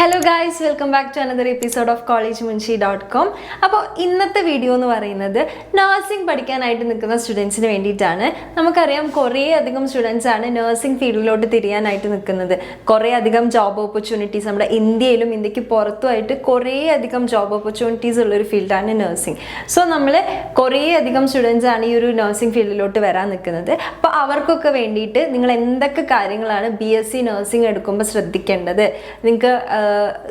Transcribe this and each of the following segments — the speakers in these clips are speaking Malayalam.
Hello guys, welcome back to another episode of collegemunshi.com. അപ്പോൾ ഇന്നത്തെ വീഡിയോ എന്ന് പറയുന്നത് നഴ്സിംഗ് പഠിക്കാനായിട്ട് നിൽക്കുന്ന സ്റ്റുഡൻസിന് വേണ്ടിയിട്ടാണ്. നമുക്കറിയാം കുറേ അധികം സ്റ്റുഡൻസ് ആണ് നഴ്സിംഗ് ഫീൽഡിലോട്ട് തിരിയാനായിട്ട് നിൽക്കുന്നത്. കുറേ അധികം ജോബ് ഓപ്പർച്യൂണിറ്റീസ് നമ്മുടെ ഇന്ത്യയിലും ഇന്ത്യക്ക് പുറത്തുമായിട്ട് കുറേ അധികം ജോബ് ഓപ്പർച്യൂണിറ്റീസ് ഉള്ളൊരു ഫീൽഡാണ് നഴ്സിംഗ്. സോ നമ്മൾ കുറേ അധികം സ്റ്റുഡൻസ് ആണ് ഈ ഒരു നഴ്സിംഗ് ഫീൽഡിലോട്ട് വരാൻ നിൽക്കുന്നത്. അപ്പോൾ അവർക്കൊക്കെ വേണ്ടിയിട്ട് നിങ്ങൾ എന്തൊക്കെ കാര്യങ്ങളാണ് BSc നഴ്സിംഗ് എടുക്കുമ്പോൾ ശ്രദ്ധിക്കേണ്ടത്,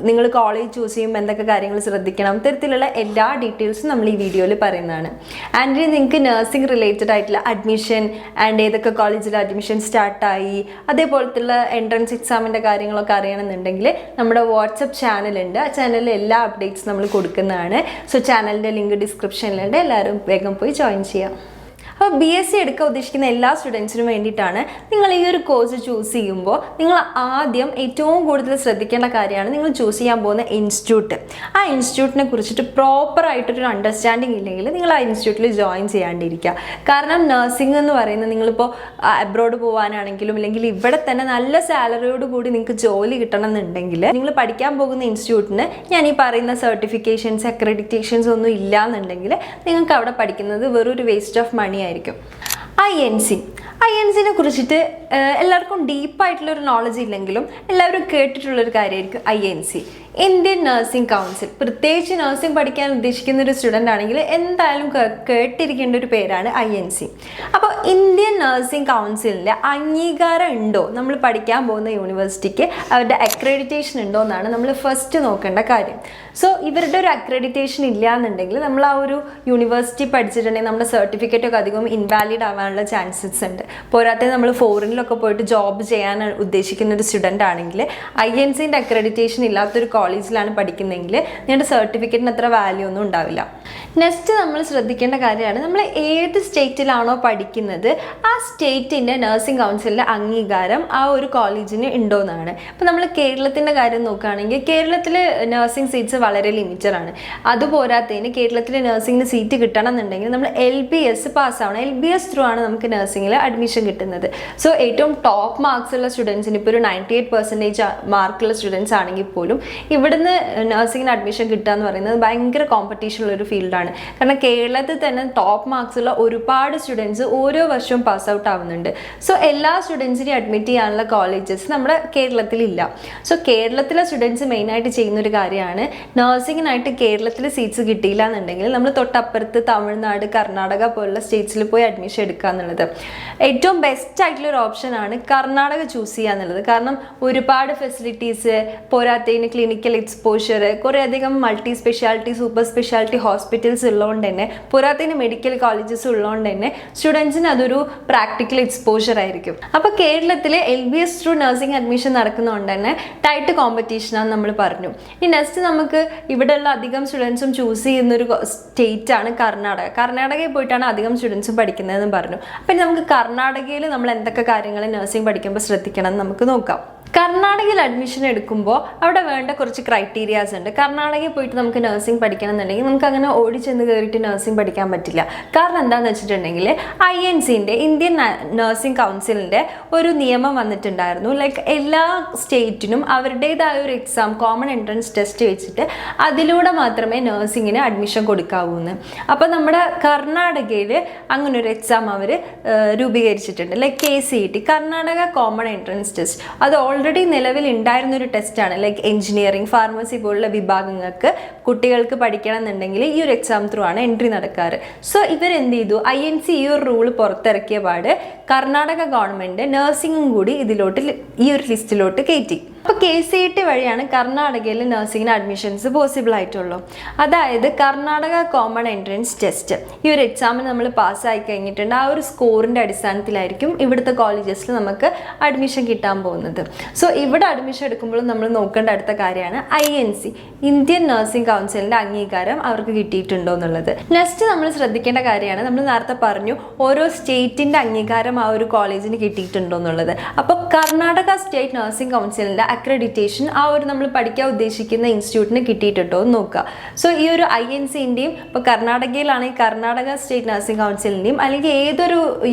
നിങ്ങൾ കോളേജ് ചൂസ് ചെയ്യുമ്പോൾ എന്തൊക്കെ കാര്യങ്ങൾ ശ്രദ്ധിക്കണം, തരത്തിലുള്ള എല്ലാ ഡീറ്റെയിൽസും നമ്മൾ ഈ വീഡിയോയിൽ പറയുന്നതാണ്. ആൻഡ് നിങ്ങൾക്ക് നഴ്സിംഗ് റിലേറ്റഡ് ആയിട്ടുള്ള അഡ്മിഷൻ ആൻഡ് ഏതൊക്കെ കോളേജിൽ അഡ്മിഷൻ സ്റ്റാർട്ടായി, അതേപോലത്തുള്ള എൻട്രൻസ് എക്സാമിൻ്റെ കാര്യങ്ങളൊക്കെ അറിയണമെന്നുണ്ടെങ്കിൽ നമ്മുടെ വാട്സപ്പ് ചാനലുണ്ട്. ആ ചാനലിൽ എല്ലാ അപ്ഡേറ്റ്സ് നമ്മൾ കൊടുക്കുന്നതാണ്. സോ ചാനലിൻ്റെ ലിങ്ക് ഡിസ്ക്രിപ്ഷനിലുണ്ട്, എല്ലാവരും വേഗം പോയി ജോയിൻ ചെയ്യാം. അപ്പോൾ BSc എടുക്കാൻ ഉദ്ദേശിക്കുന്ന എല്ലാ സ്റ്റുഡൻസിനും വേണ്ടിയിട്ടാണ്. നിങ്ങൾ ഈ ഒരു കോഴ്സ് ചൂസ് ചെയ്യുമ്പോൾ നിങ്ങൾ ആദ്യം ഏറ്റവും കൂടുതൽ ശ്രദ്ധിക്കേണ്ട കാര്യമാണ് നിങ്ങൾ ചൂസ് ചെയ്യാൻ പോകുന്ന ഇൻസ്റ്റിറ്റ്യൂട്ട്. ആ ഇൻസ്റ്റിറ്റ്യൂട്ടിനെ കുറിച്ചിട്ട് പ്രോപ്പറായിട്ടൊരു അണ്ടർസ്റ്റാൻഡിങ് ഇല്ലെങ്കിൽ നിങ്ങൾ ആ ഇൻസ്റ്റിറ്റ്യൂട്ടിൽ ജോയിൻ ചെയ്യാണ്ടിരിക്കുക. കാരണം നഴ്സിംഗ് എന്ന് പറയുന്നത് നിങ്ങളിപ്പോൾ അബ്രോഡ് പോകാനാണെങ്കിലും അല്ലെങ്കിൽ ഇവിടെ തന്നെ നല്ല സാലറിയോട് കൂടി നിങ്ങൾക്ക് ജോലി കിട്ടണം എന്നുണ്ടെങ്കിൽ നിങ്ങൾ പഠിക്കാൻ പോകുന്ന ഇൻസ്റ്റിറ്റ്യൂട്ടിന് ഞാൻ ഈ പറയുന്ന സർട്ടിഫിക്കേഷൻസ് അക്രഡിറ്റേഷൻസ് ഒന്നും ഇല്ല എന്നുണ്ടെങ്കിൽ നിങ്ങൾക്ക് അവിടെ പഠിക്കുന്നത് വെറൊരു വേസ്റ്റ് ഓഫ് മണി ആയിരിക്കും. INC കുറിച്ചിട്ട് എല്ലാവർക്കും ഡീപ്പായിട്ടുള്ളൊരു നോളജ് ഇല്ലെങ്കിലും എല്ലാവരും കേട്ടിട്ടുള്ളൊരു കാര്യമായിരിക്കും INC, ഇന്ത്യൻ നഴ്സിംഗ് കൗൺസിൽ. പ്രത്യേകിച്ച് നഴ്സിംഗ് പഠിക്കാൻ ഉദ്ദേശിക്കുന്ന ഒരു സ്റ്റുഡൻ്റ് ആണെങ്കിൽ എന്തായാലും കേട്ടിരിക്കേണ്ട ഒരു പേരാണ് INC. അപ്പോൾ ഇന്ത്യൻ നഴ്സിംഗ് കൗൺസിലിൻ്റെ അംഗീകാരം ഉണ്ടോ, നമ്മൾ പഠിക്കാൻ പോകുന്ന യൂണിവേഴ്സിറ്റിക്ക് അവരുടെ അക്രഡിറ്റേഷൻ ഉണ്ടോ എന്നാണ് നമ്മൾ ഫസ്റ്റ് നോക്കേണ്ട കാര്യം. സോ ഇവരുടെ ഒരു അക്രഡിറ്റേഷൻ ഇല്ല എന്നുണ്ടെങ്കിൽ നമ്മൾ ആ ഒരു യൂണിവേഴ്സിറ്റി പഠിച്ചിട്ടുണ്ടെങ്കിൽ നമ്മുടെ സർട്ടിഫിക്കറ്റൊക്കെ അധികം ഇൻവാലിഡ് ആവാനുള്ള ചാൻസസ് ഉണ്ട്. പോരാത്തത് നമ്മൾ ഫോറിനിലൊക്കെ പോയിട്ട് ജോബ് ചെയ്യാൻ ഉദ്ദേശിക്കുന്ന ഒരു സ്റ്റുഡൻ്റ് ആണെങ്കിൽ INCൻ്റെ അക്രഡിറ്റേഷൻ ഇല്ലാത്തൊരു കോളേജിലാണ് പഠിക്കുന്നതെങ്കിൽ നിങ്ങളുടെ സർട്ടിഫിക്കറ്റിന് അത്ര വാല്യൂ ഒന്നും ഉണ്ടാവില്ല. നെക്സ്റ്റ് നമ്മൾ ശ്രദ്ധിക്കേണ്ട കാര്യമാണ് നമ്മൾ ഏത് സ്റ്റേറ്റിലാണോ പഠിക്കുന്നത് ആ സ്റ്റേറ്റിൻ്റെ നഴ്സിംഗ് കൗൺസിലിൻ്റെ അംഗീകാരം ആ ഒരു കോളേജിന് ഉണ്ടോ എന്നാണ്. ഇപ്പോൾ നമ്മൾ കേരളത്തിൻ്റെ കാര്യം നോക്കുകയാണെങ്കിൽ കേരളത്തിൽ നഴ്സിംഗ് സീറ്റ്സ് വളരെ ലിമിറ്റഡ് ആണ്. അതുപോരാത്തതിന് കേരളത്തിൽ നഴ്സിംഗിന് സീറ്റ് കിട്ടണം എന്നുണ്ടെങ്കിൽ നമ്മൾ LBS പാസ്സാവണം. LBS ത്രൂ ആണ് നമുക്ക് നഴ്സിംഗിൽ അഡ്മിഷൻ കിട്ടുന്നത്. സോ ഏറ്റവും ടോപ്പ് മാർക്സ് ഉള്ള സ്റ്റുഡൻസിന് ഇപ്പോൾ ഒരു 98% മാർക്കുള്ള സ്റ്റുഡൻസ് ആണെങ്കിൽ പോലും ഇവിടുന്ന് നഴ്സിംഗിന് അഡ്മിഷൻ കിട്ടുക എന്ന് പറയുന്നത് ഭയങ്കര കോമ്പറ്റീഷൻ ഉള്ളൊരു ഫീൽഡാണ്. കാരണം കേരളത്തിൽ തന്നെ ടോപ്പ് മാർക്സ് ഉള്ള ഒരുപാട് സ്റ്റുഡൻസ് ഓരോ വർഷവും പാസ് ഔട്ട് ആവുന്നുണ്ട്. സോ എല്ലാ സ്റ്റുഡൻസിനെയും അഡ്മിറ്റ് ചെയ്യാനുള്ള കോളേജസ് നമ്മുടെ കേരളത്തിലില്ല. സോ കേരളത്തിലെ സ്റ്റുഡൻസ് മെയിനായിട്ട് ചെയ്യുന്നൊരു കാര്യമാണ് നഴ്സിംഗിനായിട്ട് കേരളത്തിൽ സീറ്റ്സ് കിട്ടിയില്ല എന്നുണ്ടെങ്കിൽ നമ്മൾ തൊട്ടപ്പുറത്ത് തമിഴ്നാട്, കർണാടക പോലുള്ള സ്റ്റേറ്റ്സിൽ പോയി അഡ്മിഷൻ എടുക്കുക എന്നുള്ളത് ഏറ്റവും ബെസ്റ്റ് ആയിട്ടുള്ളൊരു ഓപ്ഷനാണ്. കർണാടക ചൂസ് ചെയ്യുക എന്നുള്ളത്. കാരണം ഒരുപാട് ഫെസിലിറ്റീസ്, പോരാത്തതിന് ക്ലിനിക്കൽ എക്സ്പോഷർ, കുറേ അധികം multi speciality, super speciality hospitals ഉള്ളതുകൊണ്ട് തന്നെ, പോരാത്തതിന് മെഡിക്കൽ കോളേജസ് ഉള്ളതുകൊണ്ട് തന്നെ സ്റ്റുഡൻസിന് അതൊരു പ്രാക്ടിക്കൽ എക്സ്പോഷർ ആയിരിക്കും. അപ്പോൾ കേരളത്തിൽ LBS ത്രൂ നഴ്സിംഗ് അഡ്മിഷൻ നടക്കുന്നതുകൊണ്ട് തന്നെ ടൈറ്റ് കോമ്പറ്റീഷനാണെന്ന് നമ്മൾ പറഞ്ഞു. ഈ നെക്സ്റ്റ് നമുക്ക് ഇവിടെയുള്ള അധികം സ്റ്റുഡൻസും ചൂസ് ചെയ്യുന്നൊരു സ്റ്റേറ്റാണ് കർണാടക. കർണാടകയിൽ പോയിട്ടാണ് അധികം സ്റ്റുഡൻസും പഠിക്കുന്നതെന്ന് പറഞ്ഞു. അപ്പം നമുക്ക് കർണാടകയിൽ നമ്മൾ എന്തൊക്കെ കാര്യങ്ങൾ നഴ്സിംഗ് പഠിക്കുമ്പോൾ ശ്രദ്ധിക്കണം എന്ന് നമുക്ക് നോക്കാം. കർണാടകയിൽ അഡ്മിഷൻ എടുക്കുമ്പോൾ അവിടെ വേണ്ട കുറച്ച് ക്രൈറ്റീരിയാസ് ഉണ്ട്. കർണാടകയിൽ പോയിട്ട് നമുക്ക് നഴ്സിംഗ് പഠിക്കണം എന്നുണ്ടെങ്കിൽ നമുക്ക് അങ്ങനെ ഓടിച്ചെന്ന് കയറിയിട്ട് നഴ്സിംഗ് പഠിക്കാൻ പറ്റില്ല. കാരണം എന്താണെന്ന് വെച്ചിട്ടുണ്ടെങ്കിൽ INCൻ്റെ ഇന്ത്യൻ നഴ്സിംഗ് കൗൺസിലിൻ്റെ ഒരു നിയമം വന്നിട്ടുണ്ടായിരുന്നു. ലൈക്ക് എല്ലാ സ്റ്റേറ്റിനും അവരുടേതായ ഒരു എക്സാം, കോമൺ എൻട്രൻസ് ടെസ്റ്റ് വെച്ചിട്ട് അതിലൂടെ മാത്രമേ നഴ്സിങ്ങിന് അഡ്മിഷൻ കൊടുക്കാവൂ എന്ന്. അപ്പോൾ നമ്മുടെ കർണാടകയിൽ അങ്ങനൊരു എക്സാം അവർ രൂപീകരിച്ചിട്ടുണ്ട്. Like KCET, Karnataka common entrance test. അത് ഓൾറെഡി നിലവിൽ ഉണ്ടായിരുന്നൊരു ടെസ്റ്റാണ്. ലൈക്ക് എഞ്ചിനീയറിംഗ്, ഫാർമസി പോലുള്ള വിഭാഗങ്ങൾക്ക് കുട്ടികൾക്ക് പഠിക്കണം എന്നുണ്ടെങ്കിൽ ഈ ഒരു എക്സാം ത്രൂ ആണ് എൻട്രി നടക്കാറ്. സോ ഇവരെന്ത് ചെയ്തു, INC ഈ ഒരു റൂൾ പുറത്തിറക്കിയ പാട് കർണാടക ഗവൺമെൻറ് നഴ്സിംഗും കൂടി ഈ ഒരു ലിസ്റ്റിലോട്ട് കയറ്റി. അപ്പോൾ KCET വഴിയാണ് കർണാടകയിൽ നഴ്സിംഗിന് അഡ്മിഷൻസ് പോസിബിൾ ആയിട്ടുള്ളൂ. അതായത് കർണാടക കോമൺ എൻട്രൻസ് ടെസ്റ്റ് ഈ ഒരു എക്സാമിന് നമ്മൾ പാസ്സായി കഴിഞ്ഞിട്ടുണ്ട്. ആ ഒരു സ്കോറിൻ്റെ അടിസ്ഥാനത്തിലായിരിക്കും ഇവിടുത്തെ കോളേജസിൽ നമുക്ക് അഡ്മിഷൻ കിട്ടാൻ പോകുന്നത്. സോ ഇവിടെ അഡ്മിഷൻ എടുക്കുമ്പോഴും നമ്മൾ നോക്കേണ്ട അടുത്ത കാര്യമാണ് INC, ഇന്ത്യൻ നഴ്സിംഗ് കൗൺസിലിൻ്റെ അംഗീകാരം അവർക്ക് കിട്ടിയിട്ടുണ്ടോ എന്നുള്ളത്. നെക്സ്റ്റ് നമ്മൾ ശ്രദ്ധിക്കേണ്ട കാര്യമാണ്, നമ്മൾ നേരത്തെ പറഞ്ഞു ഓരോ സ്റ്റേറ്റിൻ്റെ അംഗീകാരം ആ ഒരു കോളേജിന് കിട്ടിയിട്ടുണ്ടോ എന്നുള്ളത്. അപ്പോൾ കർണാടക സ്റ്റേറ്റ് നഴ്സിംഗ് കൗൺസിലിൻ്റെ അക്രഡിറ്റേഷൻ ആ ഒരു നമ്മൾ പഠിക്കാൻ ഉദ്ദേശിക്കുന്ന ഇൻസ്റ്റിറ്റ്യൂട്ടിന് കിട്ടിയിട്ടുണ്ടോ എന്ന് നോക്കുക. സോ ഈ ഒരു INCൻ്റെയും ഇപ്പോൾ കർണാടകയിലാണെങ്കിൽ കർണാടക സ്റ്റേറ്റ് നഴ്സിംഗ് കൗൺസിലിൻ്റെയും അല്ലെങ്കിൽ ഏതൊരു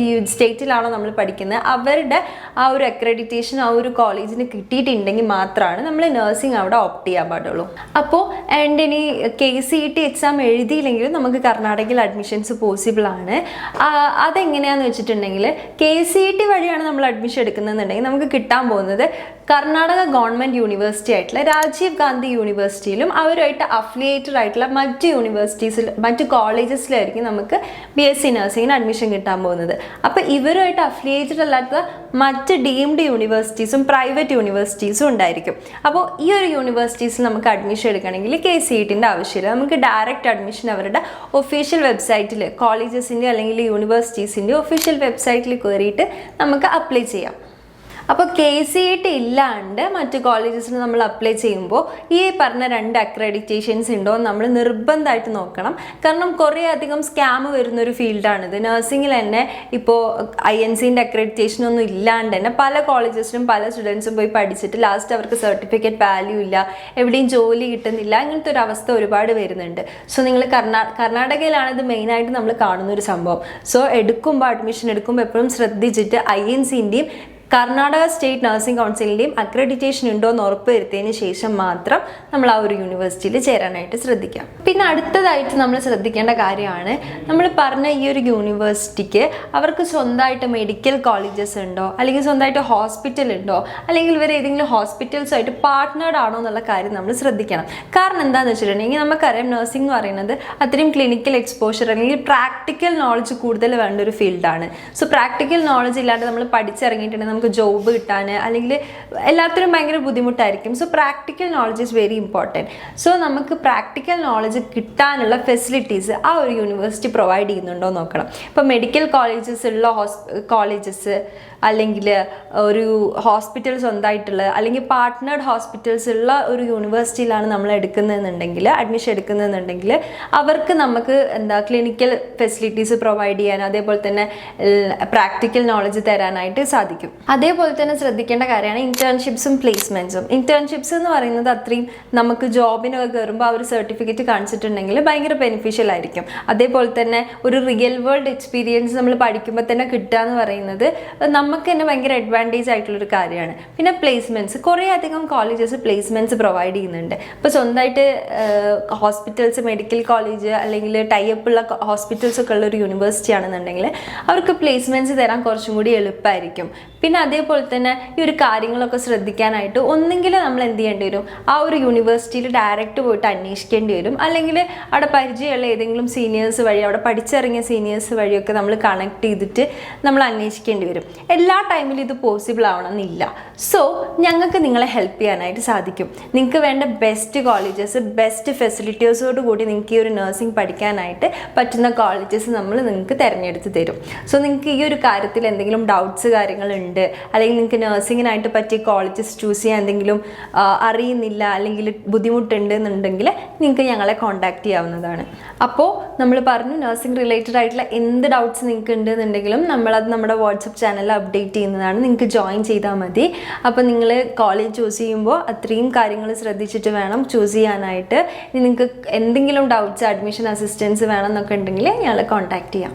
സ്റ്റേറ്റിലാണോ നമ്മൾ പഠിക്കുന്നത് അവരുടെ ആ ഒരു അക്രഡിറ്റേഷൻ ആ ഒരു കോളേജിന് കിട്ടിയിട്ടുണ്ടെങ്കിൽ മാത്രമാണ് നമ്മൾ നഴ്സിംഗ് അവിടെ ഓപ്റ്റ് ചെയ്യാൻ പാടുള്ളൂ. അപ്പോൾ ആൻഡ് ഇനി KCET എക്സാം എഴുതിയില്ലെങ്കിലും നമുക്ക് കർണാടകയിൽ അഡ്മിഷൻസ് പോസിബിൾ ആണ്. അതെങ്ങനെയാണെന്ന് വെച്ചിട്ടുണ്ടെങ്കിൽ KCET വഴിയാണ് നമ്മൾ അഡ്മിഷൻ എടുക്കുന്നതെന്നുണ്ടെങ്കിൽ നമുക്ക് കിട്ടാൻ പോകുന്നത് കർണാടക ഗവൺമെൻറ് യൂണിവേഴ്സിറ്റി ആയിട്ടുള്ള രാജീവ് ഗാന്ധി യൂണിവേഴ്സിറ്റിയിലും അവരുമായിട്ട് അഫിലിയേറ്റഡ് ആയിട്ടുള്ള മറ്റ് യൂണിവേഴ്സിറ്റീസിൽ മറ്റ് കോളേജസിലായിരിക്കും നമുക്ക് BSc നഴ്സിംഗിന് അഡ്മിഷൻ കിട്ടാൻ പോകുന്നത്. അപ്പോൾ ഇവരുമായിട്ട് അഫിലിയേറ്റഡ് അല്ലാത്ത മറ്റ് ഡീംഡ് യൂണിവേഴ്സിറ്റീസും പ്രൈവറ്റ് യൂണിവേഴ്സിറ്റീസും ഉണ്ടായിരിക്കും. അപ്പോൾ ഈ ഒരു യൂണിവേഴ്സിറ്റീസിൽ നമുക്ക് അഡ്മിഷൻ എടുക്കണമെങ്കിൽ KCETൻ്റെ ആവശ്യമില്ല. നമുക്ക് ഡയറക്റ്റ് അഡ്മിഷൻ അവരുടെ ഒഫീഷ്യൽ വെബ്സൈറ്റിൽ കോളേജസിൻ്റെ അല്ലെങ്കിൽ യൂണിവേഴ്സിറ്റീസിൻ്റെ ഒഫീഷ്യൽ വെബ്സൈറ്റിൽ കയറിയിട്ട് നമുക്ക് അപ്ലൈ ചെയ്യാം. അപ്പോൾ KCET ഇല്ലാണ്ട് മറ്റ് കോളേജസിന് നമ്മൾ അപ്ലൈ ചെയ്യുമ്പോൾ ഈ പറഞ്ഞ 2 അക്രഡിറ്റേഷൻസ് ഉണ്ടോ എന്ന് നമ്മൾ നിർബന്ധമായിട്ട് നോക്കണം. കാരണം കുറേ അധികം സ്കാം വരുന്നൊരു ഫീൽഡാണിത്. നഴ്സിംഗിൽ തന്നെ ഇപ്പോൾ INCൻ്റെ അക്രഡിറ്റേഷൻ ഒന്നും ഇല്ലാണ്ട് തന്നെ പല കോളേജസിലും പല സ്റ്റുഡൻസും പോയി പഠിച്ചിട്ട് ലാസ്റ്റ് അവർക്ക് സർട്ടിഫിക്കറ്റ് വാല്യൂ ഇല്ല, എവിടെയും ജോലി കിട്ടുന്നില്ല, അങ്ങനത്തെ ഒരു അവസ്ഥ ഒരുപാട് വരുന്നുണ്ട്. സോ നിങ്ങൾ കർണാടകയിലാണ് ഇത് മെയിനായിട്ട് നമ്മൾ കാണുന്നൊരു സംഭവം. സോ അഡ്മിഷൻ എടുക്കുമ്പോൾ എപ്പോഴും ശ്രദ്ധിച്ചിട്ട് INCൻ്റെയും കർണാടക സ്റ്റേറ്റ് നഴ്സിംഗ് കൗൺസിലിൻ്റെയും അക്രഡിറ്റേഷൻ ഉണ്ടോ എന്ന് ഉറപ്പ് വരുത്തിയതിന് ശേഷം മാത്രം നമ്മൾ ആ ഒരു യൂണിവേഴ്സിറ്റിയിൽ ചേരാനായിട്ട് ശ്രദ്ധിക്കാം. പിന്നെ അടുത്തതായിട്ട് നമ്മൾ ശ്രദ്ധിക്കേണ്ട കാര്യമാണ്, നമ്മൾ പറഞ്ഞ ഈ ഒരു യൂണിവേഴ്സിറ്റിക്ക് അവർക്ക് സ്വന്തമായിട്ട് മെഡിക്കൽ കോളേജസ് ഉണ്ടോ, അല്ലെങ്കിൽ സ്വന്തമായിട്ട് ഹോസ്പിറ്റൽ ഉണ്ടോ, അല്ലെങ്കിൽ ഇവർ ഏതെങ്കിലും ഹോസ്പിറ്റൽസുമായിട്ട് പാർട്ട്നേർഡ് ആണോ എന്നുള്ള കാര്യം നമ്മൾ ശ്രദ്ധിക്കണം. കാരണം എന്താണെന്ന് വെച്ചിട്ടുണ്ടെങ്കിൽ നമുക്കറിയാം നഴ്സിംഗ് എന്ന് പറയുന്നത് അത്രയും ക്ലിനിക്കൽ എക്സ്പോഷർ അല്ലെങ്കിൽ പ്രാക്ടിക്കൽ നോളജ് കൂടുതൽ വേണ്ട ഒരു ഫീൽഡാണ്. സോ പ്രാക്ടിക്കൽ നോളജ് ഇല്ലാണ്ട് നമ്മൾ പഠിച്ചിറങ്ങിയിട്ടുണ്ടെങ്കിൽ നമുക്ക് ജോബ് കിട്ടാൻ അല്ലെങ്കിൽ എല്ലാത്തിനും ഭയങ്കര ബുദ്ധിമുട്ടായിരിക്കും. So practical knowledge is very important. So നമുക്ക് പ്രാക്ടിക്കൽ നോളജ് കിട്ടാനുള്ള ഫെസിലിറ്റീസ് ആ ഒരു യൂണിവേഴ്സിറ്റി പ്രൊവൈഡ് ചെയ്യുന്നുണ്ടോ നോക്കണം. ഇപ്പോൾ മെഡിക്കൽ കോളേജസ് ഉള്ള കോളേജസ് അല്ലെങ്കിൽ ഒരു ഹോസ്പിറ്റൽ സ്വന്തമായിട്ടുള്ള അല്ലെങ്കിൽ പാർട്ട്നേർഡ് ഹോസ്പിറ്റൽസ് ഉള്ള ഒരു യൂണിവേഴ്സിറ്റിയിലാണ് നമ്മൾ എടുക്കുന്നതെന്നുണ്ടെങ്കിൽ അഡ്മിഷൻ എടുക്കുന്നതെന്നുണ്ടെങ്കിൽ അവർക്ക് നമുക്ക് ക്ലിനിക്കൽ ഫെസിലിറ്റീസ് പ്രൊവൈഡ് ചെയ്യാൻ അതേപോലെ തന്നെ പ്രാക്ടിക്കൽ നോളജ് തരാനായിട്ട് സാധിക്കും. അതേപോലെ തന്നെ ശ്രദ്ധിക്കേണ്ട കാര്യമാണ് ഇന്റേൺഷിപ്സും പ്ലേസ്മെൻറ്റ്സും. ഇന്റേൺഷിപ്സ് എന്ന് പറയുന്നത് അത്രയും നമുക്ക് ജോബിനൊക്കെ കയറുമ്പോൾ ആ ഒരു സർട്ടിഫിക്കറ്റ് കാണിച്ചിട്ടുണ്ടെങ്കിൽ ഭയങ്കര ബെനിഫിഷ്യൽ ആയിരിക്കും. അതേപോലെ തന്നെ ഒരു റിയൽ വേൾഡ് എക്സ്പീരിയൻസ് നമ്മൾ പഠിക്കുമ്പോൾ തന്നെ കിട്ടുക എന്ന് പറയുന്നത് നമുക്ക് തന്നെ ഭയങ്കര അഡ്വാൻറ്റേജ് ആയിട്ടുള്ളൊരു കാര്യമാണ്. പിന്നെ പ്ലേസ്മെൻറ്റ്സ്, കുറേ അധികം കോളേജസ് പ്ലേസ്മെൻറ്റ്സ് പ്രൊവൈഡ് ചെയ്യുന്നുണ്ട്. ഇപ്പോൾ സ്വന്തമായിട്ട് ഹോസ്പിറ്റൽസ് മെഡിക്കൽ കോളേജ് അല്ലെങ്കിൽ ടൈപ്പുള്ള ഹോസ്പിറ്റൽസ് ഒക്കെ ഉള്ള ഒരു യൂണിവേഴ്സിറ്റി ആണെന്നുണ്ടെങ്കിൽ അവർക്ക് പ്ലേസ്മെൻറ്റ്സ് തരാൻ കുറച്ചും കൂടി എളുപ്പമായിരിക്കും. പിന്നെ അതേപോലെ തന്നെ ഈ ഒരു കാര്യങ്ങളൊക്കെ ശ്രദ്ധിക്കാനായിട്ട് ഒന്നെങ്കിൽ നമ്മൾ എന്ത് ചെയ്യേണ്ടി വരും, ആ ഒരു യൂണിവേഴ്സിറ്റിയിൽ ഡയറക്റ്റ് പോയിട്ട് അന്വേഷിക്കേണ്ടി വരും, അല്ലെങ്കിൽ അവിടെ പരിചയമുള്ള ഏതെങ്കിലും സീനിയേഴ്സ് വഴി അവിടെ പഠിച്ചിറങ്ങിയ സീനിയേഴ്സ് വഴിയൊക്കെ നമ്മൾ കണക്ട് ചെയ്തിട്ട് നമ്മൾ അന്വേഷിക്കേണ്ടി വരും. എല്ലാ ടൈമിലും ഇത് പോസിബിൾ ആവണമെന്നില്ല. സോ ഞങ്ങൾക്ക് നിങ്ങളെ ഹെൽപ്പ് ചെയ്യാനായിട്ട് സാധിക്കും. നിങ്ങൾക്ക് വേണ്ട ബെസ്റ്റ് കോളേജസ് ബെസ്റ്റ് ഫെസിലിറ്റീസോട് കൂടി നിങ്ങൾക്ക് ഈ ഒരു നഴ്സിംഗ് പഠിക്കാനായിട്ട് പറ്റുന്ന കോളേജസ് നമ്മൾ നിങ്ങൾക്ക് തിരഞ്ഞെടുത്ത് തരും. സോ നിങ്ങൾക്ക് ഈ ഒരു കാര്യത്തിൽ എന്തെങ്കിലും ഡൗട്ട്സ് കാര്യങ്ങളുണ്ട് അല്ലെങ്കിൽ നിങ്ങൾക്ക് നഴ്സിങ്ങിനായിട്ട് പറ്റിയ കോളേജസ് ചൂസ് ചെയ്യാൻ എന്തെങ്കിലും അറിയുന്നില്ല അല്ലെങ്കിൽ ബുദ്ധിമുട്ടുണ്ട് എന്നുണ്ടെങ്കിൽ നിങ്ങൾക്ക് ഞങ്ങളെ കോൺടാക്ട് ചെയ്യാവുന്നതാണ്. അപ്പോൾ നമ്മൾ പറഞ്ഞു നഴ്സിംഗ് റിലേറ്റഡ് ആയിട്ടുള്ള എന്ത് ഡൗട്ട്സ് നിങ്ങൾക്ക് ഉണ്ടെന്നുണ്ടെങ്കിലും നമ്മളത് നമ്മുടെ വാട്സപ്പ് ചാനലിൽ അപ്ഡേറ്റ് ചെയ്യുന്നതാണ്. നിങ്ങൾക്ക് ജോയിൻ ചെയ്താൽ മതി. അപ്പോൾ നിങ്ങൾ കോളേജ് ചൂസ് ചെയ്യുമ്പോൾ അത്രയും കാര്യങ്ങൾ ശ്രദ്ധിച്ചിട്ട് വേണം ചൂസ് ചെയ്യാനായിട്ട്. ഇനി നിങ്ങൾക്ക് എന്തെങ്കിലും ഡൗട്ട്സ് അഡ്മിഷൻ അസിസ്റ്റൻസ് വേണമെന്നൊക്കെ ഉണ്ടെങ്കിൽ ഞങ്ങളെ കോൺടാക്ട് ചെയ്യാം.